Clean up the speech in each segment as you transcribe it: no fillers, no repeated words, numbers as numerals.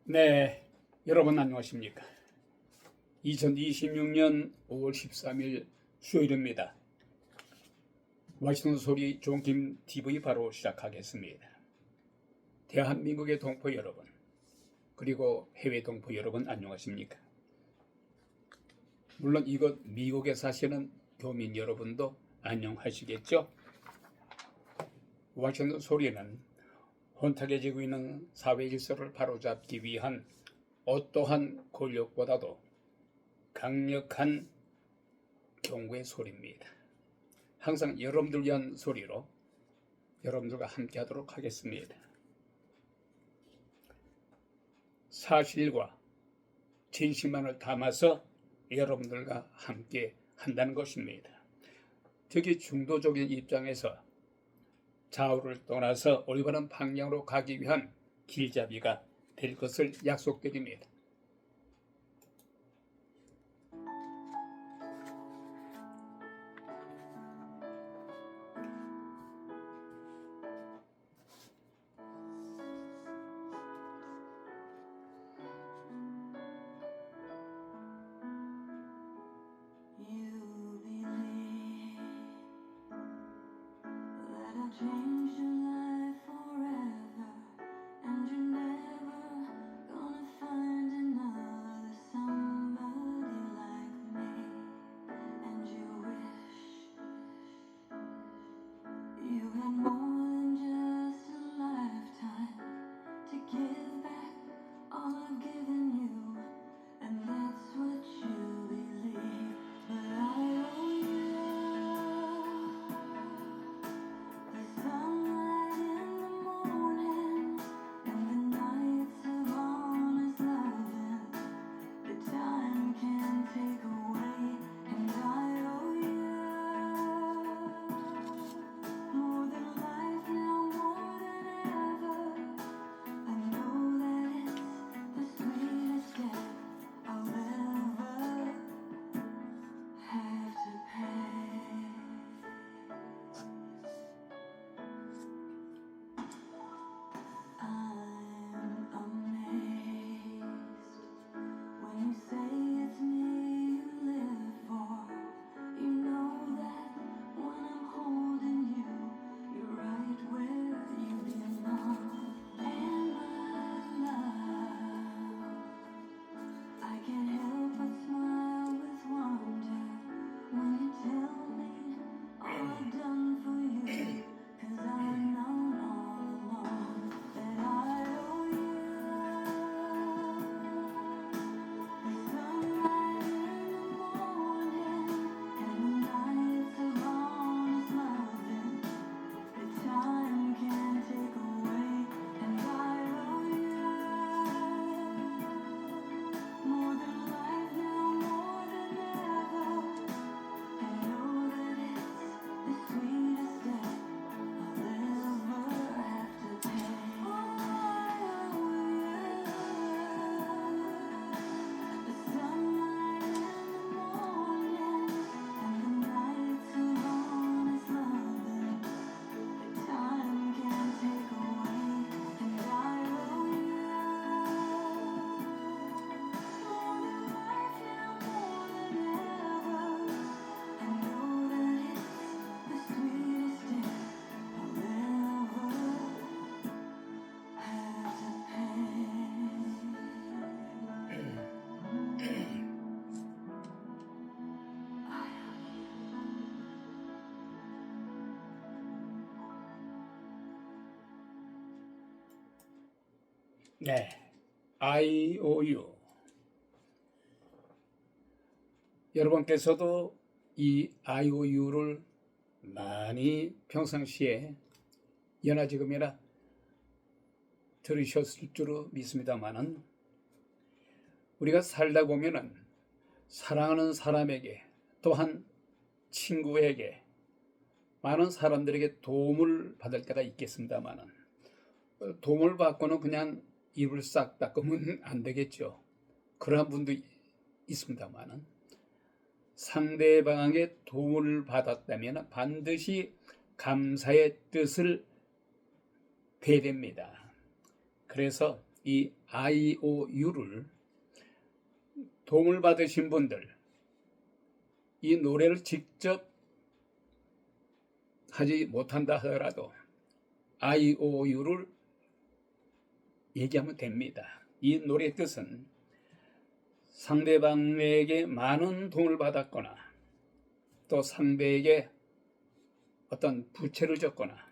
네, 여러분 안녕하십니까? 2026년 5월 13일 수요일입니다. 와시는 소리 종김 TV 바로 시작하겠습니다. 대한민국의 동포 여러분, 그리고 해외 동포 여러분 안녕하십니까? 물론 이곳 미국에 사시는 교민 여러분도 안녕하시겠죠? 와시는 소리는 혼탁해지고 있는 사회 질서를 바로잡기 위한 어떠한 권력보다도 강력한 경고의 소리입니다. 항상 여러분들 위한 소리로 여러분들과 함께 하도록 하겠습니다. 사실과 진실만을 담아서 여러분들과 함께 한다는 것입니다. 특히 중도적인 입장에서 좌우를 떠나서 올바른 방향으로 가기 위한 길잡이가 될 것을 약속드립니다. Change your life forever, and you're never gonna find another somebody like me. And you wish you had more than just a lifetime to give back all I've given you, and that's what you believe. But I owe you. The sunlight in the morning and the nights of honest loving, the time can't take away, and I owe you more than life now, more than ever. I know that it's the sweetest debt I'll ever have to pay. I'm amazed when you say it's me you live for. You know that when I'm holding you, you're right where you belong. And my love, I can't help but smile with wonder when you tell me all I've done for you. 'Cause I've known all along that I owe you. The sunlight in the morning and the nights of honest loving, the time can't take away, and I owe you more than life now, more than ever. I know that it's the sweetest debt I'll ever have to pay. Oh, I owe you. The sunlight in the morning and the nights of honest loving, the time can't take away, and I owe you more than life now, more than ever. I know that it's the sweetest debt I'll ever have to pay. 네, IOU. 여러분께서도 이 IOU를 많이 평상시에 연화지금이나 들으셨을 줄 믿습니다만은 우리가 살다 보면은 사랑하는 사람에게 또한 친구에게 많은 사람들에게 도움을 받을 때가 있겠습니다만은 도움을 받고는 그냥 입을 싹 닦으면 안 되겠죠. 그러한 분도 있습니다만은 상대방에게 도움을 받았다면 반드시 감사의 뜻을 배됩니다. 그래서 이 IOU를 도움을 받으신 분들, 이 노래를 직접 하지 못한다 하더라도 IOU를 얘기하면 됩니다. 이 노래의 뜻은 상대방에게 많은 도움을 받았거나 또 상대에게 어떤 부채를 졌거나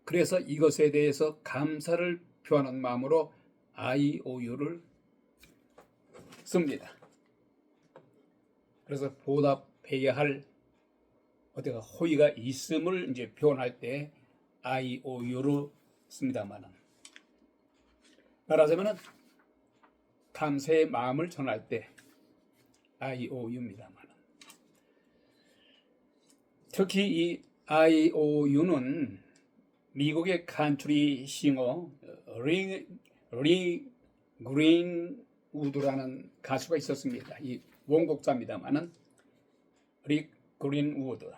그래서 이것에 대해서 감사를 표하는 마음으로 IOU를 씁니다. 그래서 보답해야 할 어디가 호의가 있음을 이제 표현할 때 IOU를 씁니다만은 말하자면은 감사의 마음을 전할 때 IOU입니다만은 특히 이 IOU는 미국의 칸트리 싱어 리 그린우드라는 가수가 있었습니다. 이 원곡자입니다만은 리 그린우드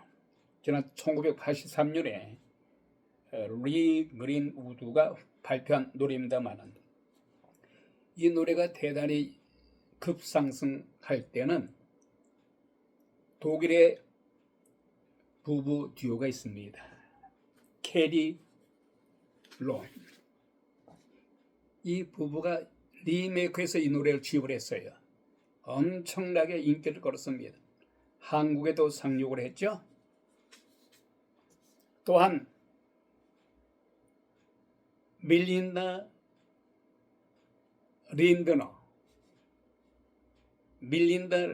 지난 1983년에 리 그린우드가 발표한 노래입니다만은 이 노래가 대단히 급상승할 때는 독일의 부부 듀오가 있습니다. 캐리 론. 이 부부가 리메이크해서 이 노래를 취입을 했어요. 엄청나게 인기를 끌었습니다. 한국에도 상륙을 했죠. 또한 밀린다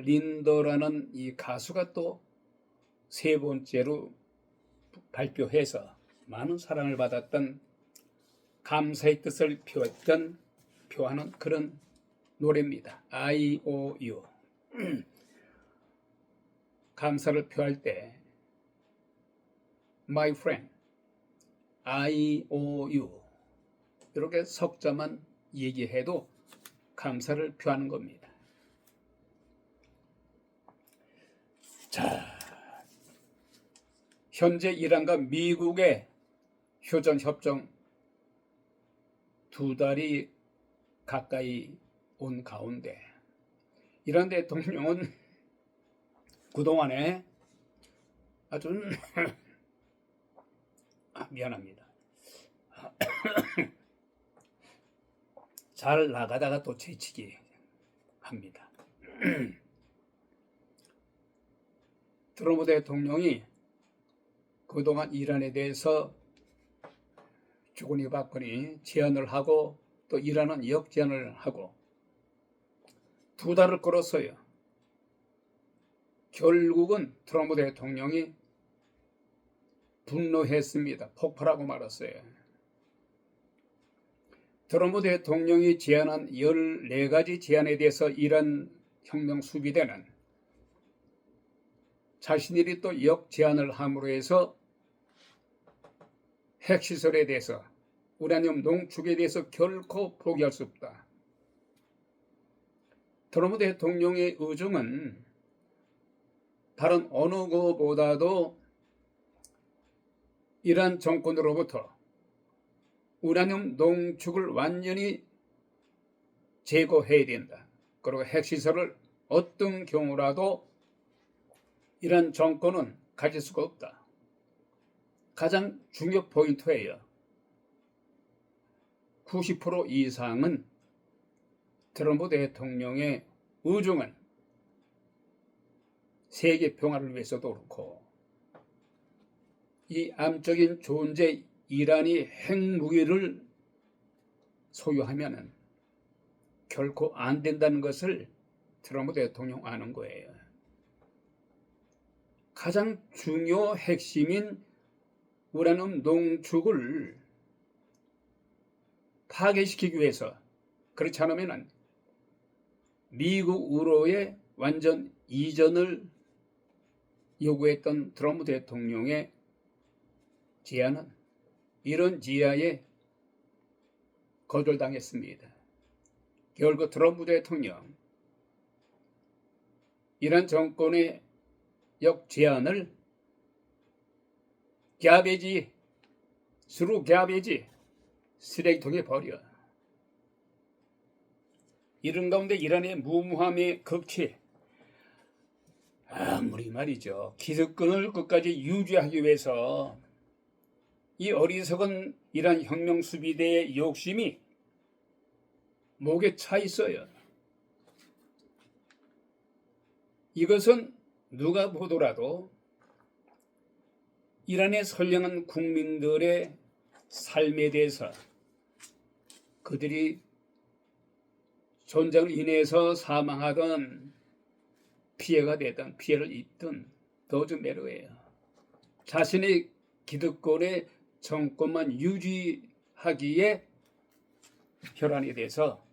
린더라는 이 가수가 또 세 번째로 발표해서 많은 사랑을 받았던 감사의 뜻을 표하는 그런 노래입니다. IOU. 감사를 표할 때 My friend, IOU 이렇게 석자만 얘기해도 감사를 표하는 겁니다. 자, 현재 이란과 미국의 휴전 협정 2달이 가까이 온 가운데 이란 대통령은 그동안에 아주 미안합니다. 잘 나가다가 또 지치기 합니다. 트럼프 대통령이 그동안 이란에 대해서 주거니 받거니 제안을 하고 또 이란은 역제안을 하고 2달을 끌었어요. 결국은 트럼프 대통령이 분노했습니다. 폭발하고 말았어요. 트럼프 대통령이 제안한 14가지 제안에 대해서 이란 혁명 수비대는 자신들이 또 역제안을 함으로 해서 핵시설에 대해서 우라늄 농축에 대해서 결코 포기할 수 없다. 트럼프 대통령의 의중은 다른 어느 것보다도 이란 정권으로부터 우라늄 농축을 완전히 제거해야 된다. 그리고 핵시설을 어떤 경우라도 이란 정권은 가질 수가 없다. 가장 중요 포인트예요. 90% 이상은 트럼프 대통령의 의중은 세계 평화를 위해서도 그렇고 이 암적인 존재 이란이 핵무기를 소유하면은 결코 안 된다는 것을 트럼프 대통령 아는 거예요. 가장 중요 핵심인 우라늄 농축을 파괴시키기 위해서 그렇지 않으면 미국으로의 완전 이전을 요구했던 트럼프 대통령의 제안은 이런 지하에 거절당했습니다. 결국 트럼프 대통령 이란 정권의 역제안을 갸베지 쓰레기통에 버려 이런 가운데 이란의 무모함의 극치, 아무리 말이죠, 기득권을 끝까지 유지하기 위해서 이 어리석은 이란 혁명 수비대의 욕심이 목에 차 있어요. 이것은 누가 보더라도 이란의 선량한 국민들의 삶에 대해서 그들이 전쟁을 인해서 사망하던 피해가 되든 피해를 입든 더좀 매료해요. 자신의 기득권의 정권만 유지하기에 혈안이 돼서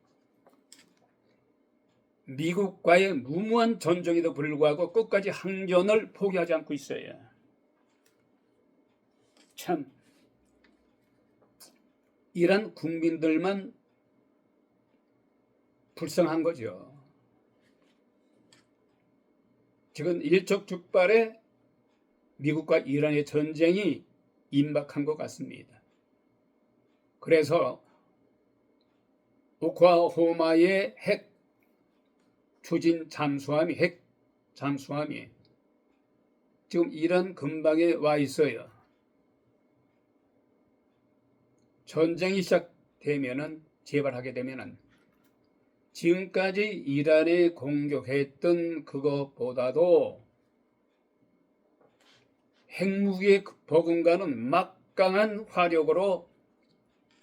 미국과의 무모한 전쟁에도 불구하고 끝까지 항전을 포기하지 않고 있어요. 참 이란 국민들만 불쌍한 거죠. 지금 일촉즉발의 미국과 이란의 전쟁이 임박한 것 같습니다. 그래서 오클라호마의 핵 잠수함이 지금 이란 근방에 와 있어요. 전쟁이 시작되면은 재발하게 되면은 지금까지 이란에 공격했던 그것보다도 핵무기에 버금가는 막강한 화력으로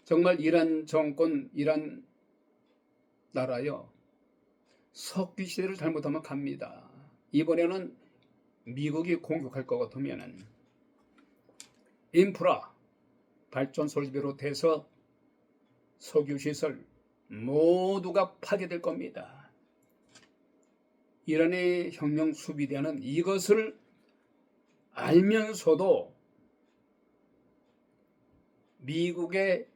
정말 이란 정권, 이란 나라요, 석기 시대를 잘못하면 갑니다. 이번에는 미국이 공격할 것 같으면은 인프라, 발전소를 비롯해서 석유시설 모두가 파괴될 겁니다. 이란의 혁명 수비대는 이것을 알면서도 미국의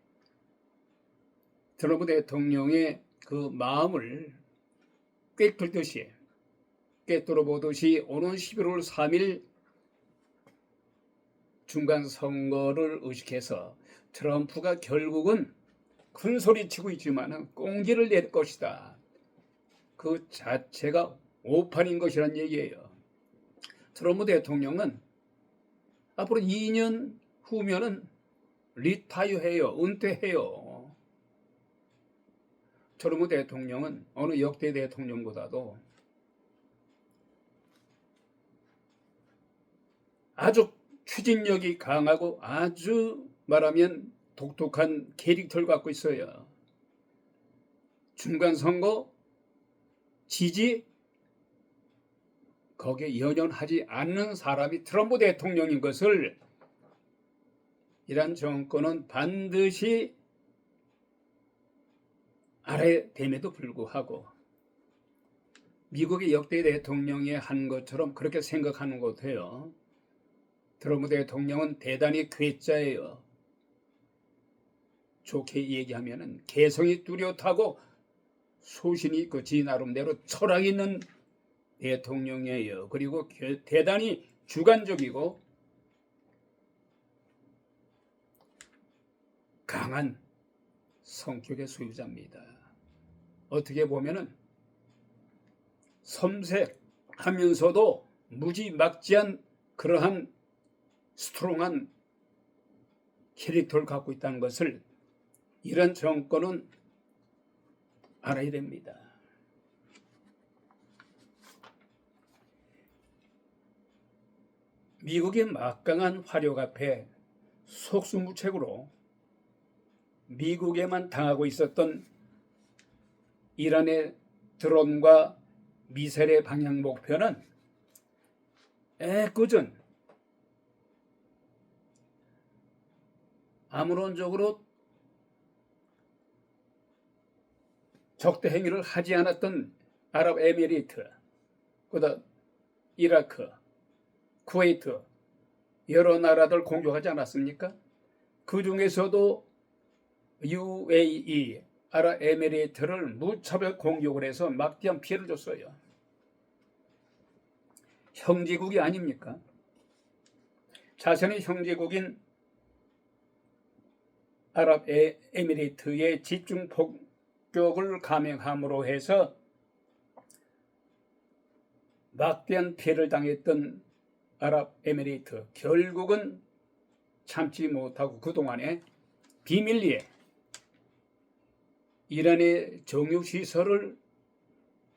트럼프 대통령의 그 마음을 꿰뚫어 보듯이 오는 11월 3일 중간 선거를 의식해서 트럼프가 결국은 큰 소리 치고 있지만 꽁지를 낼 것이다. 그 자체가 오판인 것이란 얘기예요. 트럼프 대통령은 앞으로 2년 후면은 리타이어해요. 은퇴해요. 트럼프 대통령은 어느 역대 대통령보다도 아주 추진력이 강하고 아주 말하면 독특한 캐릭터를 갖고 있어요. 중간선거 지지 거기에 연연하지 않는 사람이 트럼프 대통령인 것을 이란 정권은 반드시 알아야 됨에도 불구하고 미국의 역대 대통령이 한 것처럼 그렇게 생각하는 것 같아요. 트럼프 대통령은 대단히 괴짜예요. 좋게 얘기하면은 개성이 뚜렷하고 소신이 있고 지 나름대로 철학 있는 대통령이에요. 그리고 대단히 주관적이고 강한 성격의 소유자입니다. 어떻게 보면은 섬세하면서도 무지막지한 그러한 스트롱한 캐릭터를 갖고 있다는 것을 이런 정권은 알아야 됩니다. 미국의 막강한 화력 앞에 속수무책으로 미국에만 당하고 있었던 이란의 드론과 미사일의 방향 목표는 애꿎은 아무론적으로 적대 행위를 하지 않았던 아랍에미리트, 그다음 이라크, 쿠웨이트 여러 나라들 공격하지 않았습니까? 그 중에서도 UAE, 아랍에미리트를 무차별 공격을 해서 막대한 피해를 줬어요. 형제국이 아닙니까? 자신의 형제국인 아랍에미리트의 집중 폭격을 감행함으로 해서 막대한 피해를 당했던 아랍에미리트, 결국은 참지 못하고 그동안에 비밀리에 이란의 정유시설을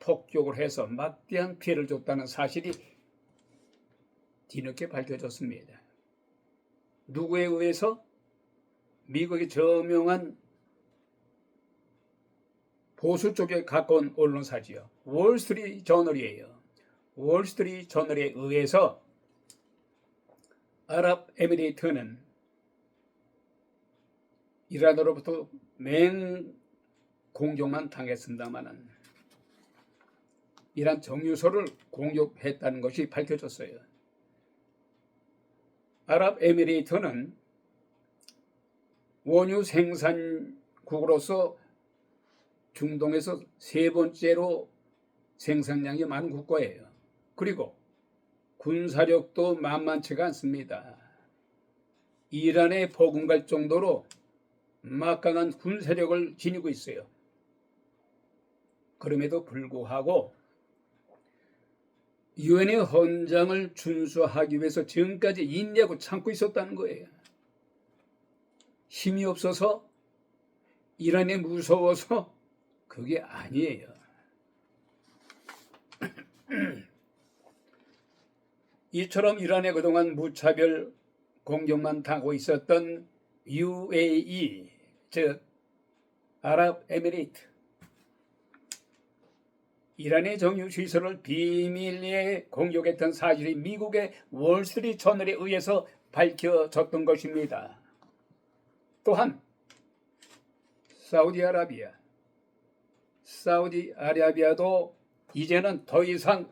폭격을 해서 막대한 피해를 줬다는 사실이 뒤늦게 밝혀졌습니다. 누구에 의해서? 미국의 저명한 보수 쪽에 가까운 언론사지요. 월스트리트 저널이에요. 월스트리트 저널에 의해서 아랍에미리트는 이란으로부터 맹공격만 당했습니다마는 이란 정유소를 공격했다는 것이 밝혀졌어요. 아랍에미리트는 원유 생산국으로서 중동에서 세 번째로 생산량이 많은 국가예요. 그리고 군사력도 만만치가 않습니다. 이란에 버금갈 정도로 막강한 군사력을 지니고 있어요. 그럼에도 불구하고 유엔의 헌장을 준수하기 위해서 지금까지 인내하고 참고 있었다는 거예요. 힘이 없어서, 이란에 무서워서, 그게 아니에요. 이처럼 이란에 그동안 무차별 공격만 당하고 있었던 UAE, 즉 아랍에미리트, 이란의 정유시설을 비밀리에 공격했던 사실이 미국의 월스트리트 저널에 의해서 밝혀졌던 것입니다. 또한 사우디아라비아도 이제는 더 이상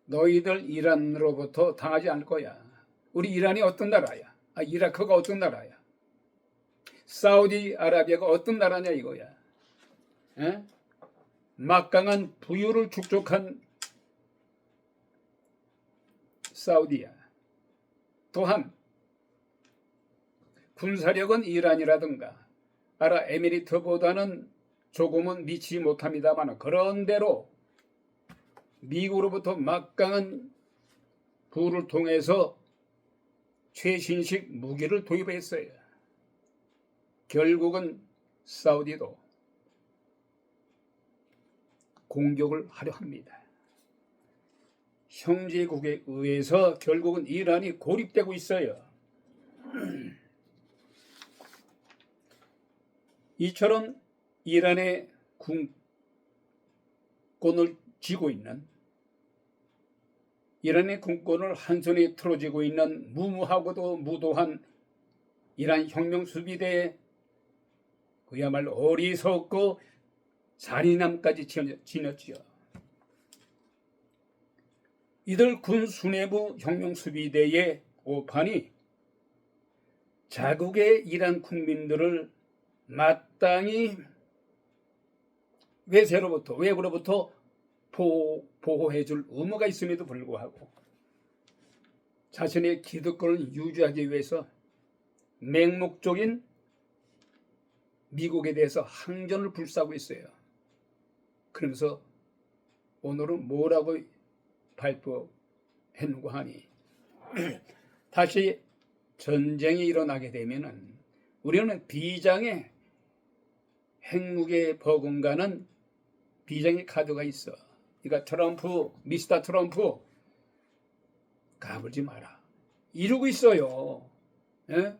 너희들 이란으로부터 당하지 않을 거야. 우리 이란이 어떤 나라야? 이라크가 어떤 나라야? 사우디아라비아가 어떤 나라냐 이거야. 에? 막강한 부유를 축적한 사우디야. 또한 군사력은 이란이라든가 아랍에미리트보다는 조금은 미치지 못합니다만, 그런대로 미국으로부터 막강한 부를 통해서 최신식 무기를 도입했어요. 결국은 사우디도 공격을 하려 합니다. 형제국에 의해서 결국은 이란이 고립되고 있어요. 이처럼 이란의 군권을 쥐고 있는, 이란의 군권을 한 손에 틀어쥐고 있는 무모하고도 무도한 이란 혁명수비대에 그야말로 어리석고 잔인함까지 지녔지요. 이들 군 수뇌부 혁명수비대의 오판이 자국의 이란 국민들을 마땅히 외부로부터 보호해줄 의무가 있음에도 불구하고 자신의 기득권을 유지하기 위해서 맹목적인 미국에 대해서 항전을 불사하고 있어요. 그러면서 오늘은 뭐라고 발표했는고 하니 다시 전쟁이 일어나게 되면은 우리는 비장의 핵무기에 버금가는 비장의 카드가 있어. 그러니까 미스터 트럼프 가불지 마라. 이러고 있어요. 예?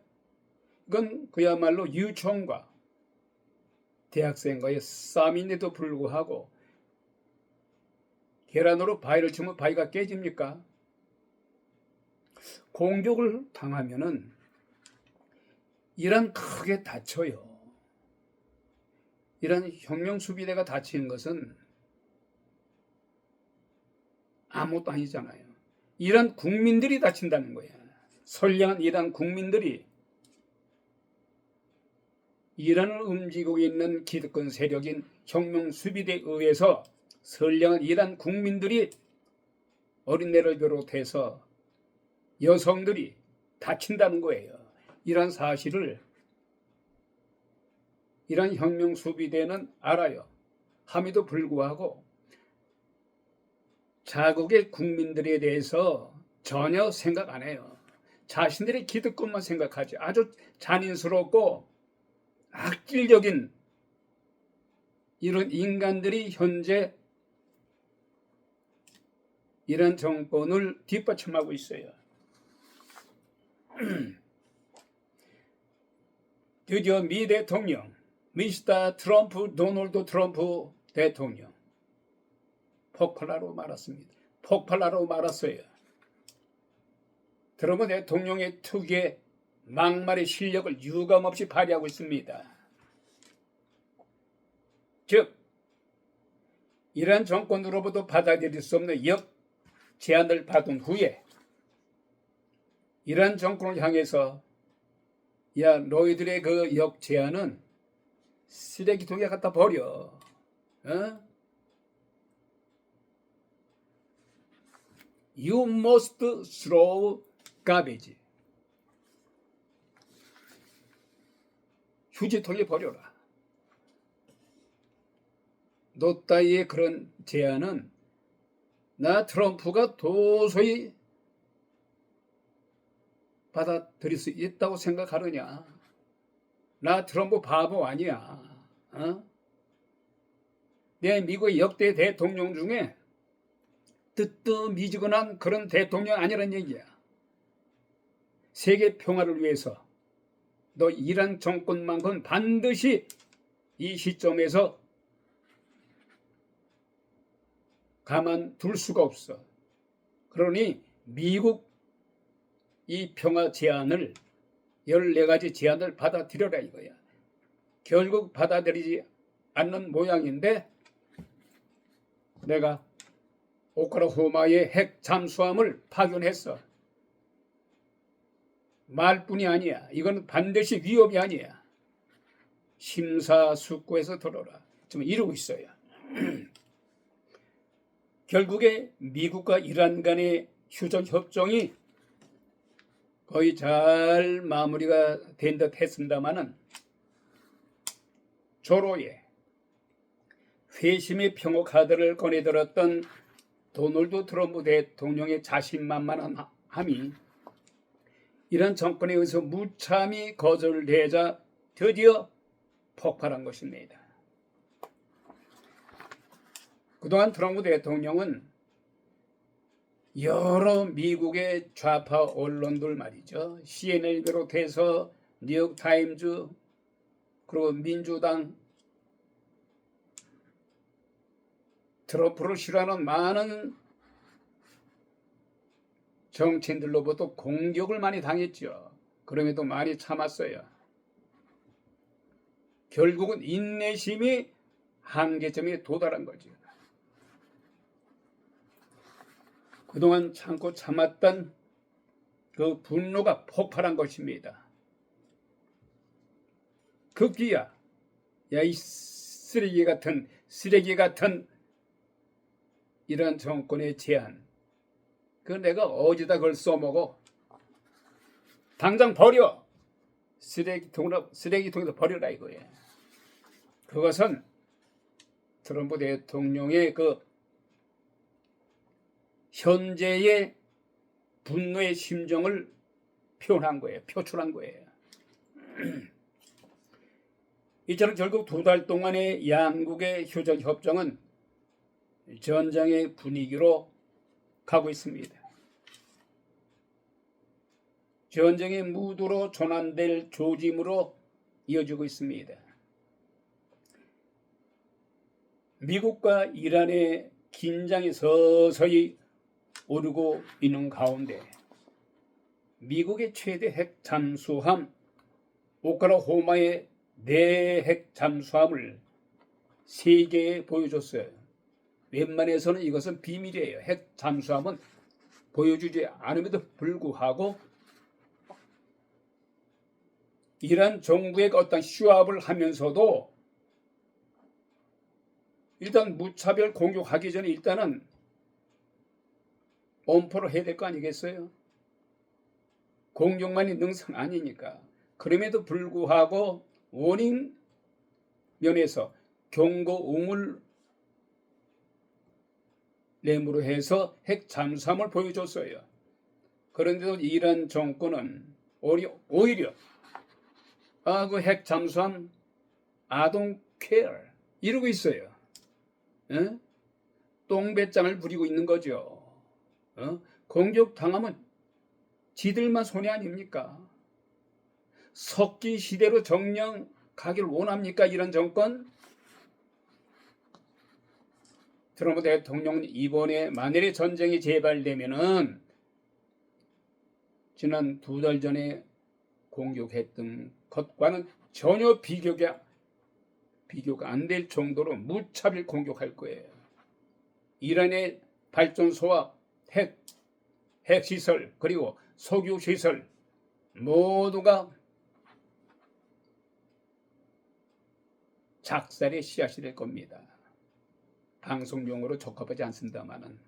이건 그야말로 유치원과 대학생과의 싸움인데도 불구하고 계란으로 바위를 치면 바위가 깨집니까? 공격을 당하면은 이란 크게 다쳐요. 이란 혁명수비대가 다치는 것은 아무것도 아니잖아요. 이란 국민들이 다친다는 거야. 선량한 이란 국민들이, 이란을 움직이고 있는 기득권 세력인 혁명수비대에 의해서 선량한 이란 국민들이, 어린애를 비롯해서 여성들이 다친다는 거예요. 이런 사실을 이런 혁명 수비대는 알아요. 함에도 불구하고 자국의 국민들에 대해서 전혀 생각 안 해요. 자신들의 기득권만 생각하지. 아주 잔인스럽고 악질적인 이런 인간들이 현재 이런 정권을 뒷받침하고 있어요. 드디어 미 대통령, 미스터 트럼프, 도널드 트럼프 대통령 폭발하러 말았습니다. 폭발하러 말았어요. 트럼프 대통령의 특유의 막말의 실력을 유감없이 발휘하고 있습니다. 즉, 이란 정권으로부터 받아들일 수 없는 역 제안을 받은 후에 이란 정권을 향해서 야, 너희들의 그 역 제안은 쓰레기통에 갖다 버려. 어? You must throw garbage. 휴지통에 버려라. 너 따위의 그런 제안은 나 트럼프가 도저히 받아들일 수 있다고 생각하느냐? 나 트럼프 바보 아니야. 어? 내 미국의 역대 대통령 중에 뜨뜻미지근한 그런 대통령 아니란 얘기야. 세계 평화를 위해서 너 이란 정권만큼 반드시 이 시점에서 가만둘 수가 없어. 그러니 미국 이 평화 제안을 14가지 제안을 받아들여라 이거야. 결국 받아들이지 않는 모양인데 내가 오클라호마의 핵 잠수함을 파견했어. 말뿐이 아니야. 이건 반드시 위협이 아니야. 심사숙고해서 들어라. 지금 이러고 있어요. 결국에 미국과 이란 간의 휴전 협정이 거의 잘 마무리가 된 듯 했습니다마는 조로에 회심의 평화 카드를 꺼내들었던 도널드 트럼프 대통령의 자신만만함이 이런 정권에 의해서 무참히 거절되자 드디어 폭발한 것입니다. 그동안 트럼프 대통령은 여러 미국의 좌파 언론들 말이죠. CNN을 비롯해서 뉴욕타임즈 그리고 민주당 트럼프를 싫어하는 많은 정치인들로부터 공격을 많이 당했죠. 그럼에도 많이 참았어요. 결국은 인내심이 한계점에 도달한 거죠. 그동안 참고 참았던 그 분노가 폭발한 것입니다. 급기야, 야, 이 쓰레기 같은 이런 정권의 제안, 그 내가 어디다 그걸 써먹어? 당장 버려! 쓰레기통에서 버려라 이거예요. 그것은 트럼프 대통령의 그 현재의 분노의 심정을 표현한 거예요. 표출한 거예요. 이처럼 결국 2달 동안의 양국의 휴전 협정은 전장의 분위기로 가고 있습니다. 전쟁의 무드로 전환될 조짐으로 이어지고 있습니다. 미국과 이란의 긴장이 서서히 오르고 있는 가운데 미국의 최대 핵 잠수함 오클라호마의 내핵 잠수함을 세계에 보여줬어요. 웬만해서는 이것은 비밀이에요. 핵 잠수함은 보여주지 않음에도 불구하고 이란 정부의 어떤 시합을 하면서도 일단 무차별 공격하기 전에 일단은 엄포를 해야 될 거 아니겠어요? 공격만이 능상 아니니까. 그럼에도 불구하고 워닝 면에서 경고음을 내므로 해서 핵 잠수함을 보여줬어요. 그런데도 이란 정권은 오히려 그 핵 잠수함 I don't care 이러고 있어요. 에? 똥배짱을 부리고 있는 거죠. 공격당하면 지들만 손해 아닙니까? 석기 시대로 정령 가기를 원합니까? 이런 정권? 트럼프 대통령은 이번에 만일에 전쟁이 재발되면은 지난 2달 전에 공격했던 것과는 전혀 비교가 안 될 정도로 무차별 공격할 거예요. 이란의 발전소와 핵시설 그리고 석유시설 모두가 작살의 씨앗이 될 겁니다. 방송용으로 적합하지 않습니다만은.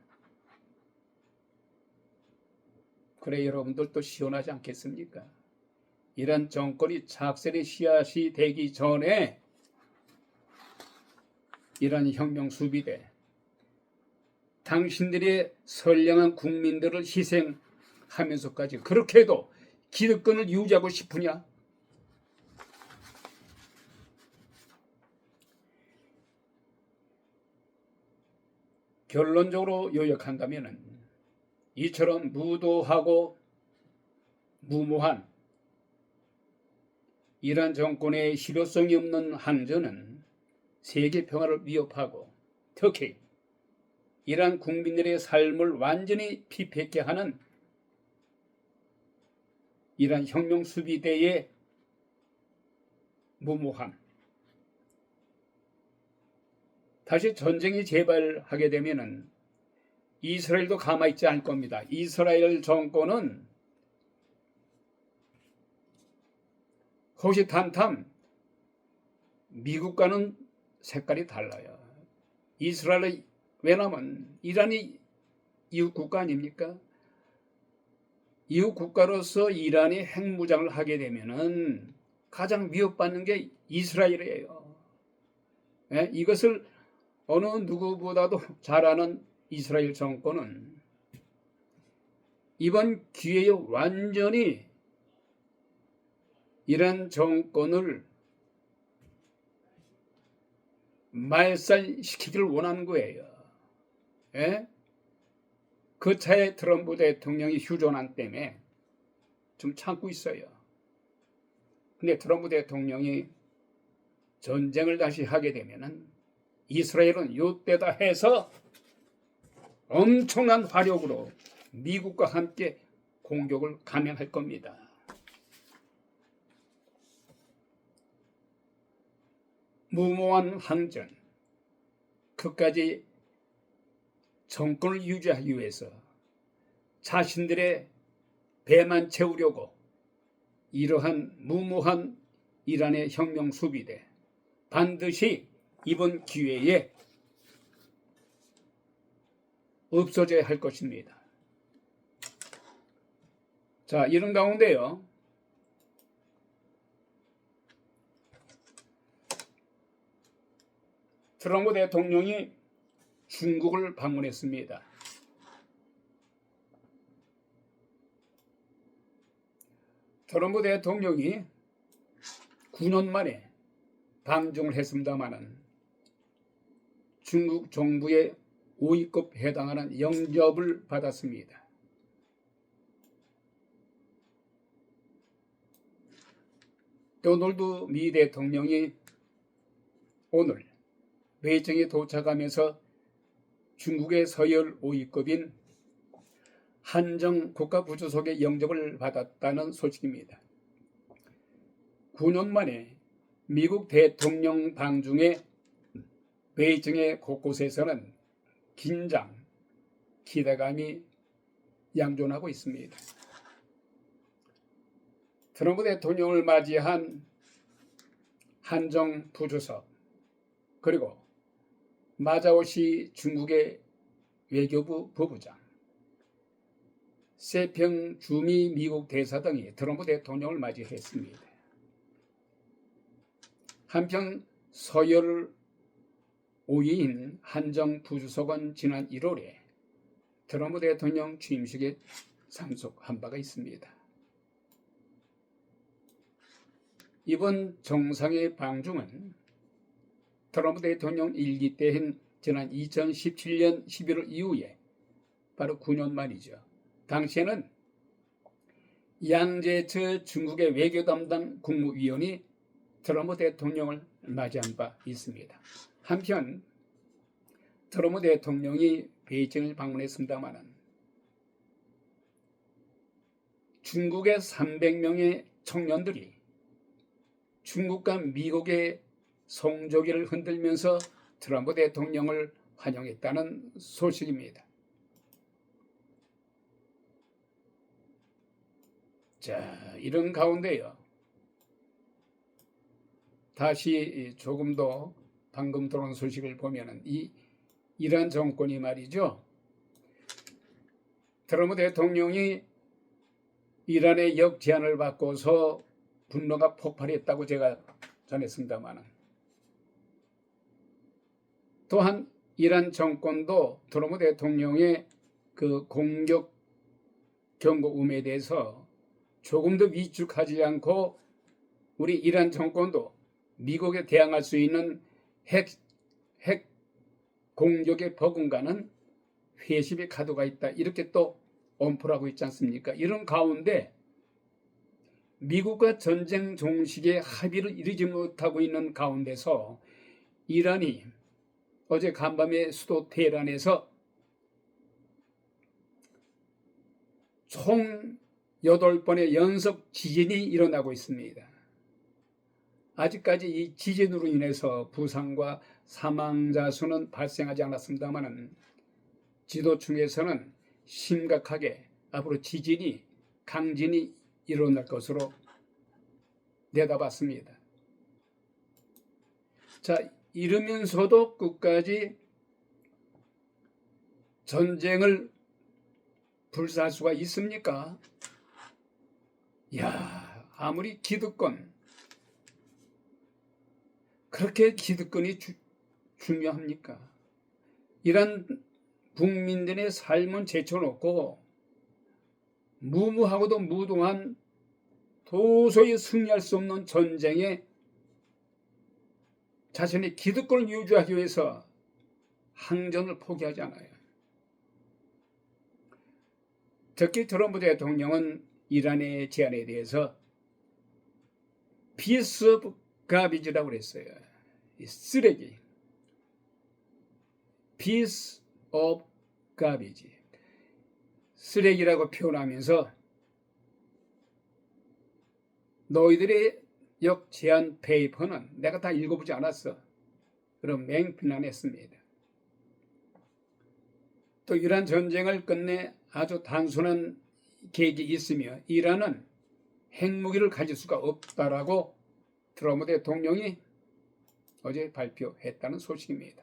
그래 여러분들 또 시원하지 않겠습니까? 이란 정권이 작살의 씨앗이 되기 전에 이란 혁명 수비대 당신들의 선량한 국민들을 희생하면서까지 그렇게 해도 기득권을 유지하고 싶으냐? 결론적으로 요약한다면 이처럼 무도하고 무모한 이란 정권의 실효성이 없는 항전은 세계 평화를 위협하고 특히 이란 국민들의 삶을 완전히 피폐케 하는 이란 혁명 수비대의 무모함. 다시 전쟁이 재발하게 되면은 이스라엘도 가만히 있지 않을 겁니다. 이스라엘 정권은 호시탐탐 미국과는 색깔이 달라요. 이스라엘의 왜냐하면 이란이 이웃 국가 아닙니까? 이웃 국가로서 이란이 핵무장을 하게 되면은 가장 위협받는 게 이스라엘이에요. 예? 이것을 어느 누구보다도 잘 아는 이스라엘 정권은 이번 기회에 완전히 이란 정권을 말살시키기를 원하는 거예요. 예? 그 차에 트럼프 대통령이 휴전안 때문에 좀 참고 있어요. 근데 트럼프 대통령이 전쟁을 다시 하게 되면은 이스라엘은 이때다 해서 엄청난 화력으로 미국과 함께 공격을 감행할 겁니다. 무모한 항전, 끝까지 정권을 유지하기 위해서 자신들의 배만 채우려고 이러한 무모한 이란의 혁명 수비대 반드시 이번 기회에 없어져야 할 것입니다. 자, 이런 가운데요. 트럼프 대통령이 중국을 방문했습니다. 트럼프 대통령이 9년 만에 방중을 했습니다마는 중국 정부의 5위급 해당하는 영접을 받았습니다. 도널드 미 대통령이 오늘 베이징에 도착하면서 중국의 서열 5위급인 한정 국가부주석의 영접을 받았다는 소식입니다. 9년 만에 미국 대통령 방중에 베이징의 곳곳에서는 긴장, 기대감이 양존하고 있습니다. 트럼프 대통령을 맞이한 한정 부주석 그리고 마자오시 중국의 외교부 부부장, 세평 주미 미국 대사 등이 트럼프 대통령을 맞이했습니다. 한편 서열 5위인 한정 부주석은 지난 1월에 트럼프 대통령 취임식에 참석한 바가 있습니다. 이번 정상회 방중은 트럼프 대통령 1기 때인 지난 2017년 11월 이후에 바로 9년 만이죠. 당시에는 양재철 중국의 외교 담당 국무위원이 트럼프 대통령을 맞이한 바 있습니다. 한편 트럼프 대통령이 베이징을 방문했습니다마는 중국의 300명의 청년들이 중국과 미국의 성조기를 흔들면서 트럼프 대통령을 환영했다는 소식입니다. 자, 이런 가운데요. 다시 조금 더 방금 들어온 소식을 보면은 이 이란 정권이 말이죠. 트럼프 대통령이 이란의 역제안을 받고서 분노가 폭발했다고 제가 전했습니다만 또한 이란 정권도 트럼프 대통령의 그 공격 경고음에 대해서 조금 더 위축하지 않고 우리 이란 정권도 미국에 대항할 수 있는 핵 공격에 버금가는 회심의 카드가 있다. 이렇게 또 엄포하고 있지 않습니까? 이런 가운데 미국과 전쟁 종식에 합의를 이루지 못하고 있는 가운데서 이란이 어제 간밤에 수도 테헤란에서 총 8번의 연속 지진이 일어나고 있습니다. 아직까지 이 지진으로 인해서 부상과 사망자 수는 발생하지 않았습니다만 지도층에서는 심각하게 앞으로 지진이 강진이 일어날 것으로 내다봤습니다. 자, 이러면서도 끝까지 전쟁을 불사할 수가 있습니까? 야, 아무리 기득권 그렇게 기득권이 중요합니까? 이란 국민들의 삶은 제쳐놓고 무모하고도 무도한 도저히 승리할 수 없는 전쟁에 자신의 기득권을 유지하기 위해서 항전을 포기하지 않아요. 특히 트럼프 대통령은 이란의 제안에 대해서 피스 오브 가비지라고 그랬어요. 쓰레기. piece of garbage. 쓰레기라고 표현하면서 너희들의 역제안 페이퍼는 내가 다 읽어보지 않았어. 그럼 맹비난했습니다. 또 이란 전쟁을 끝내 아주 단순한 계획이 있으며 이란은 핵무기를 가질 수가 없다라고 트럼프 대통령이 어제 발표했다는 소식입니다.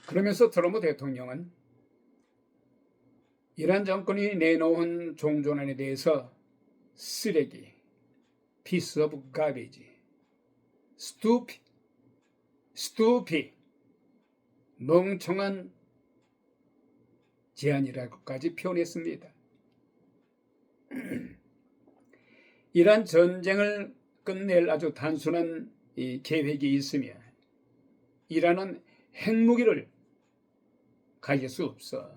그러면서 트럼프 대통령은 이란 정권이 내놓은 종전안에 대해서 쓰레기, piece of garbage, stupid, 멍청한 제안이라고까지 표현했습니다. 이란 전쟁을 끝낼 아주 단순한 이 계획이 있으며 이란은 핵무기를 가질 수 없어.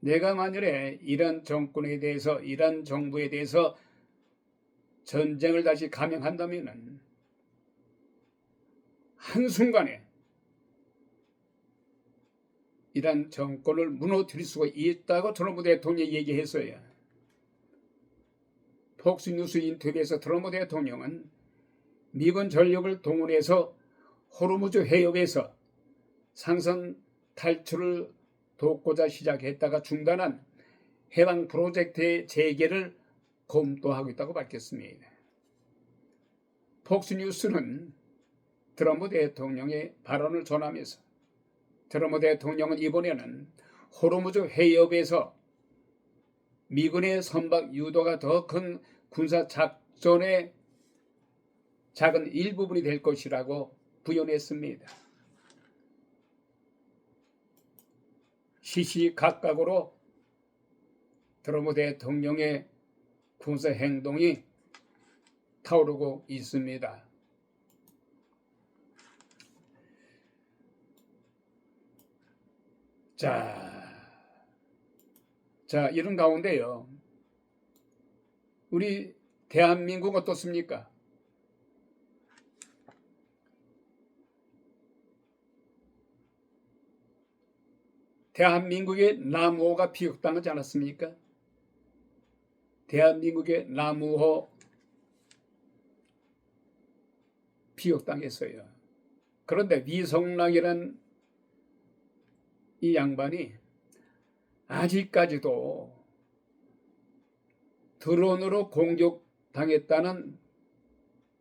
내가 만일에 이란 정권에 대해서 이란 정부에 대해서 전쟁을 다시 감행한다면 한순간에 이란 정권을 무너뜨릴 수가 있다고 트럼프 대통령이 얘기했어요. 폭스뉴스 인터뷰에서 트럼프 대통령은 미군 전력을 동원해서 호르무즈 해협에서 상선 탈출을 돕고자 시작했다가 중단한 해방 프로젝트의 재개를 검토하고 있다고 밝혔습니다. 폭스뉴스는 트럼프 대통령의 발언을 전하면서 트럼프 대통령은 이번에는 호르무즈 해협에서 미군의 선박 유도가 더 큰 군사 작전의 작은 일부분이 될 것이라고 부연했습니다. 시시각각으로 트럼프 대통령의 군사 행동이 타오르고 있습니다. 자, 이런 가운데요. 우리 대한민국 어떻습니까? 대한민국의 나무호가 피격당하지 않았습니까? 대한민국의 나무호 피격당했어요. 그런데 위성락이란 이 양반이 아직까지도 드론으로 공격당했다는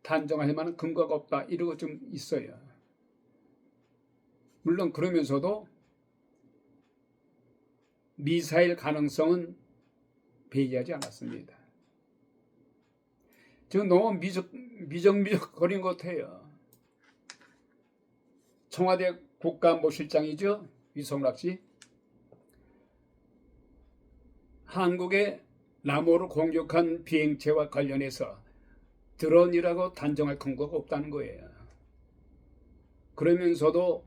단정할 만한 근거가 없다, 이러고 좀 있어요. 물론 그러면서도 미사일 가능성은 배제하지 않았습니다. 지금 너무 미적거린 것 같아요. 청와대 국가안보실장이죠, 위성락 씨. 한국의 남호를 공격한 비행체와 관련해서 드론이라고 단정할 근거가 없다는 거예요. 그러면서도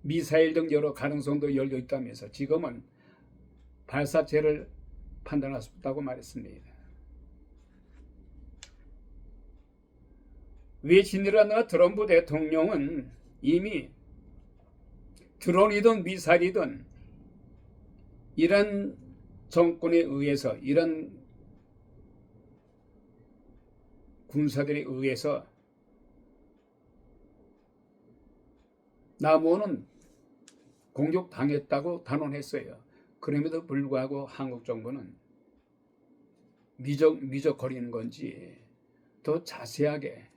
미사일 등 여러 가능성도 열려 있다면서 지금은 발사체를 판단할 수 없다고 말했습니다. 외신이라나 트럼프 대통령은 이미 드론이든 미사일이든 이란 정권에 의해서, 이란 군사들에 의해서 남호는 공격당했다고 단언했어요. 그럼에도 불구하고 한국 정부는 미적거리는 건지 더 자세하게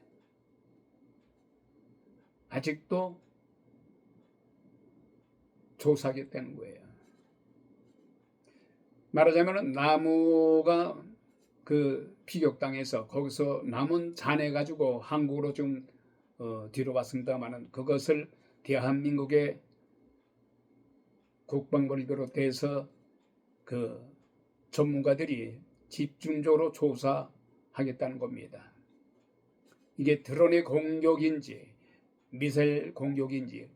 아직도 조사하겠다는 거예요. 말하자면 나무가 그 피격당해서 거기서 남은 잔해 가지고 한국으로 좀 뒤로 왔습니다만은 그것을 대한민국의 국방부를 비롯해서 그 전문가들이 집중적으로 조사하겠다는 겁니다. 이게 드론의 공격인지 미사일 공격인지,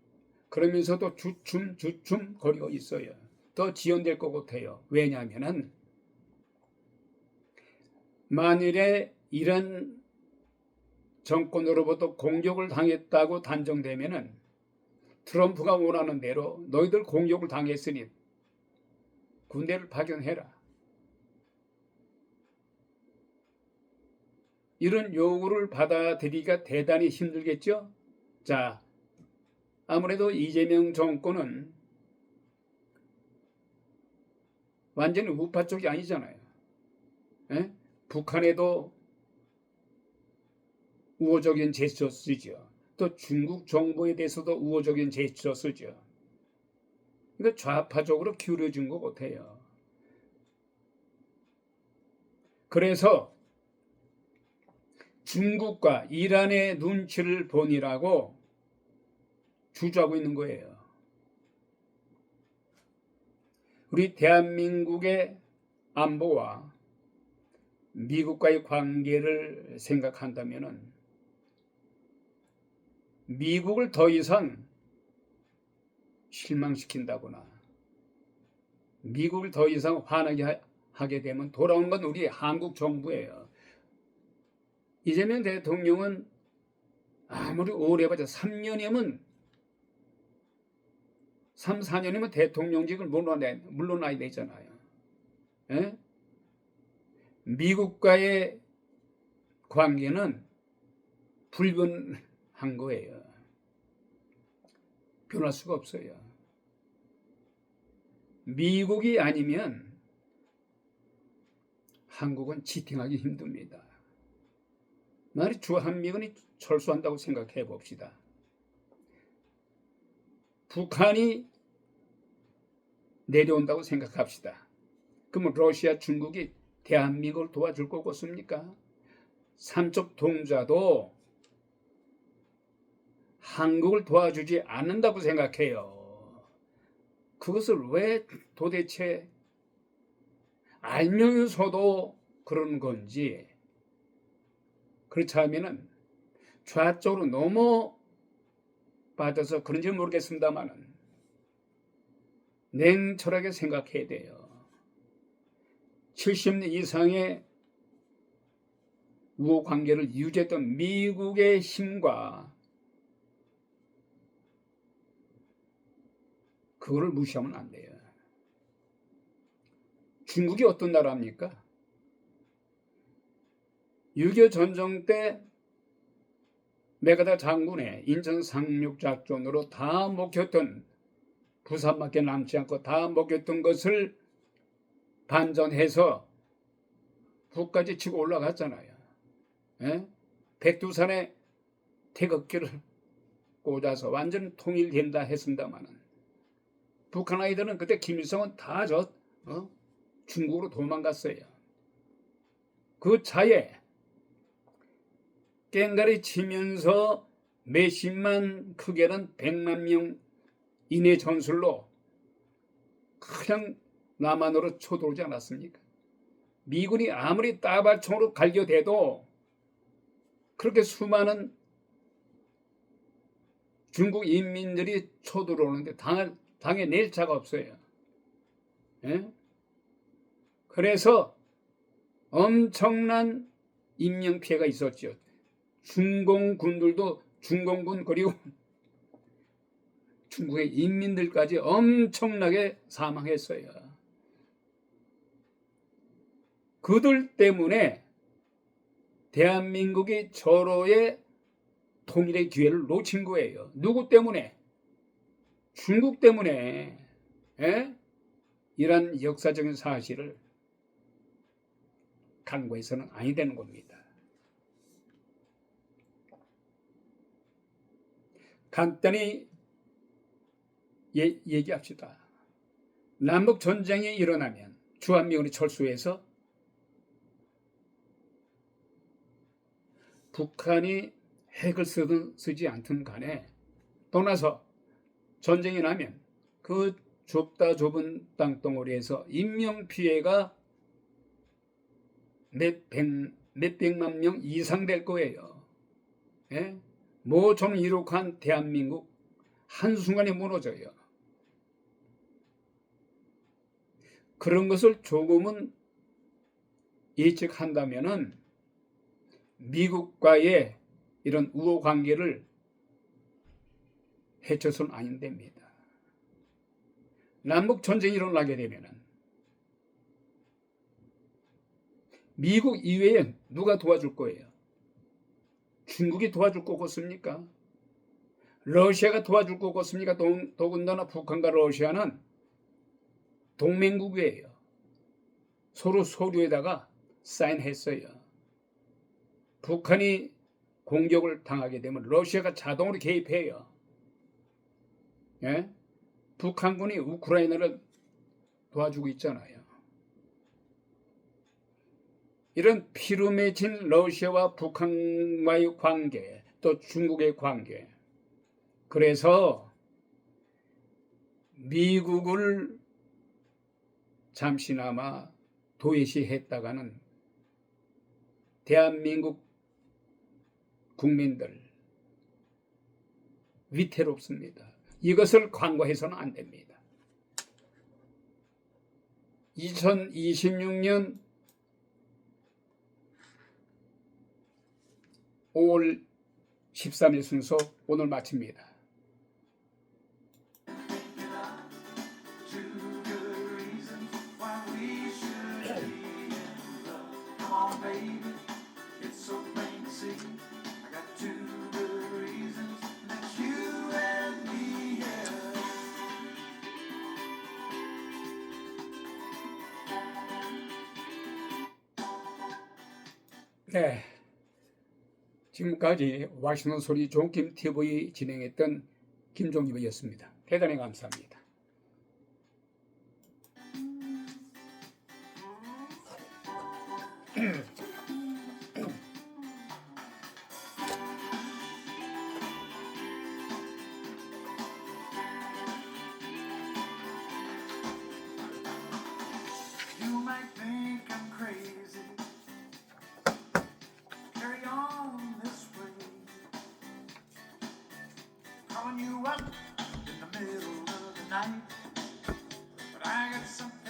그러면서도 주춤 거리고 있어요. 더 지연될 것 같아요. 왜냐하면은 만일에 이런 정권으로부터 공격을 당했다고 단정되면은 트럼프가 원하는 대로 너희들 공격을 당했으니 군대를 파견해라, 이런 요구를 받아들이기가 대단히 힘들겠죠. 자, 아무래도 이재명 정권은 완전히 우파 쪽이 아니잖아요. 에? 북한에도 우호적인 제스처 쓰죠. 또 중국 정부에 대해서도 우호적인 제스처 쓰죠. 그러니까 좌파적으로 기울어진 것 같아요. 그래서 중국과 이란의 눈치를 보니라고 주저하고 있는 거예요. 우리 대한민국의 안보와 미국과의 관계를 생각한다면은 미국을 더 이상 실망시킨다거나 미국을 더 이상 화나게 하게 되면 돌아오는 건 우리 한국 정부예요. 이재명 대통령은 아무리 오래 봐도 3년이면 3, 4년이면 대통령직을 물러나야 되잖아요. 에? 미국과의 관계는 불변한 거예요. 변할 수가 없어요. 미국이 아니면 한국은 지탱하기 힘듭니다. 만약 주한미군이 철수한다고 생각해 봅시다. 북한이 내려온다고 생각합시다. 그러면 러시아, 중국이 대한민국을 도와줄 것 같습니까? 삼척 동자도 한국을 도와주지 않는다고 생각해요. 그것을 왜 도대체 알면서도 그런 건지, 그렇지 않으면 좌쪽으로 넘어빠져서 그런지 모르겠습니다만 냉철하게 생각해야 돼요. 70년 이상의 우호 관계를 유지했던 미국의 힘과 그거를 무시하면 안 돼요. 중국이 어떤 나라입니까? 6.25 전쟁 때 메가다 장군의 인천 상륙 작전으로 다 먹혔던, 부산밖에 남지 않고 다 먹혔던 것을 반전해서 북까지 치고 올라갔잖아요. 예? 백두산에 태극기를 꽂아서 완전 통일된다 했습니다만은 북한 아이들은 그때 김일성은 다 중국으로 도망갔어요. 그 차에 깽가리 치면서 몇십만, 크게는 100만 명 이내 전술로 그냥 남한으로 쳐들어오지 않았습니까? 미군이 아무리 따발총으로 갈겨대도 그렇게 수많은 중국 인민들이 쳐들어오는데 당해낼 자가 없어요. 예? 그래서 엄청난 인명피해가 있었죠. 중공군들도, 중공군 그리고 중국의 인민들까지 엄청나게 사망했어요. 그들 때문에 대한민국이 절호의 통일의 기회를 놓친 거예요. 누구 때문에? 중국 때문에. 예? 이런 역사적인 사실을 간과해서는 아니 되는 겁니다. 간단히 얘기합시다. 남북 전쟁이 일어나면 주한미군이 철수해서 북한이 핵을 쓰든 쓰지 않든 간에 떠나서 전쟁이 나면 그 좁다 좁은 땅덩어리에서 인명피해가 몇백만 명 이상 될 거예요. 예? 모처럼 이룩한 대한민국 한순간에 무너져요. 그런 것을 조금은 예측한다면은 미국과의 이런 우호 관계를 해쳐서는 안 됩니다. 남북 전쟁이 일어나게 되면은 미국 이외에 누가 도와줄 거예요? 중국이 도와줄 것 같습니까? 러시아가 도와줄 것 같습니까? 더군다나 북한과 러시아는 동맹국이에요. 서로 서류에다가 사인했어요. 북한이 공격을 당하게 되면 러시아가 자동으로 개입해요. 예? 북한군이 우크라이나를 도와주고 있잖아요. 이런 피로 맺힌 러시아와 북한과의 관계, 또 중국의 관계. 그래서 미국을 잠시나마 도외시했다가는 대한민국 국민들 위태롭습니다. 이것을 간과해서는 안 됩니다. 2026년 5월 13일 순서 오늘 마칩니다. 네, 지금까지 와시는 소리 종김 TV 진행했던 김종립이었습니다. 대단히 감사합니다. You might think I'm crazy. Carry on this way. Calling you up in the middle of the night. But I got something